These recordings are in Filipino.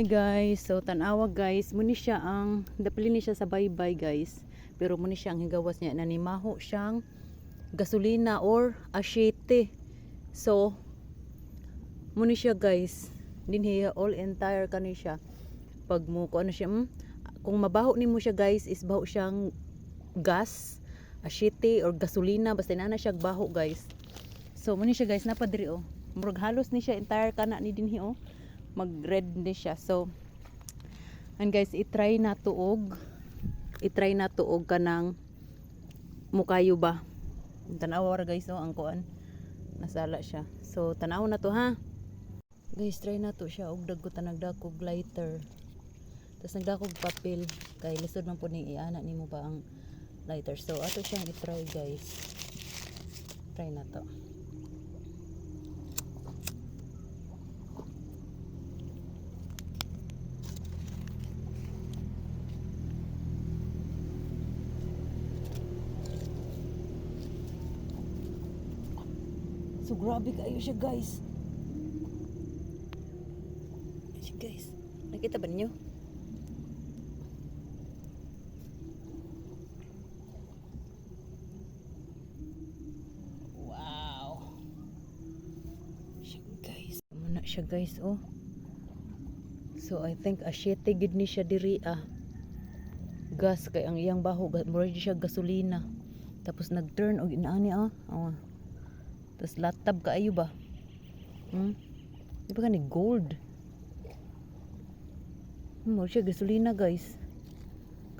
Hi guys, so tanawa guys, muni siya ang dapili ni siya sa baybay guys, pero muni siya ang higawas niya na nimaho siyang gasolina or asyete. So muni siya guys, dinhi all entire kani siya. Pag mo ko ano siya, kung mabaho nimo siya guys, is baho siyang gas, asyete or gasolina, basta na siya baho guys. So muni siya guys, napadiri oh. Murag halos ni siya entire kana ni dinhi oh. Mag red ni siya. So and guys, i-try na tuog kanang mukayo ba. Tanawa ra guys oh, ang kuan nasala siya. So tanaw na to ha guys, try na to siya og dagko nagdakog lighter, tapos nagdakog papel kay lisod man po ning iana nimo ba ang lighter. So ato siyang i-try guys, try na to. So grabe kayo siya guys. Guys, nakita ba niyo? Wow. Siya guys. Muna siya guys oh. So I think asyete gid ni siya diri ah. Gas kay ang iyang baho, murag siya gasolina. Tapos nag-turn og inaani ah. Oh. Tapos latab kaayo ba? Di ba ni gold? Mo siya gasolina guys.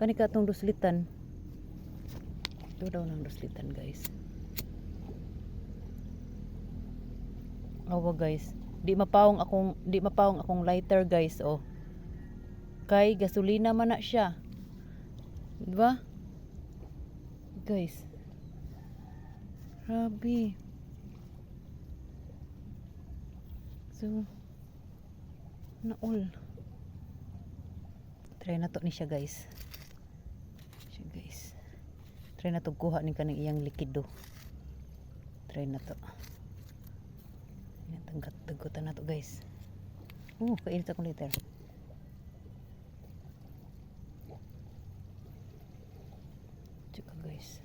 Kani ka tong duslitan. Ito daw ng duslitan guys. Awa guys. Di mapawong akong lighter guys oh. Kay gasolina man na siya. Di ba? Guys. Grabe. So naol. Try na to ni siya guys. Try na to kuha ni kaning iyang likido. Try na to. Taggutan na to guys. Kainit akong liter. Tsaka guys.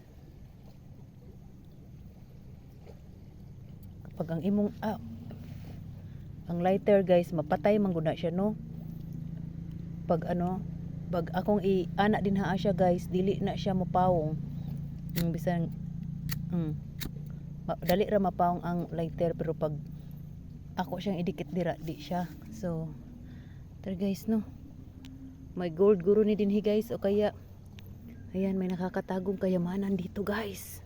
Kapag ang imong ang lighter guys, mapatay man gud na siya no. Pag akong i-ana din ha siya guys, dili na siya mapawong. Bisan dali ra mapawong ang lighter, pero pag ako siyang idikit dira di siya. So tara guys no, may gold guru ni dinhi guys, o kaya ayan, may nakakatagong kayamanan dito guys.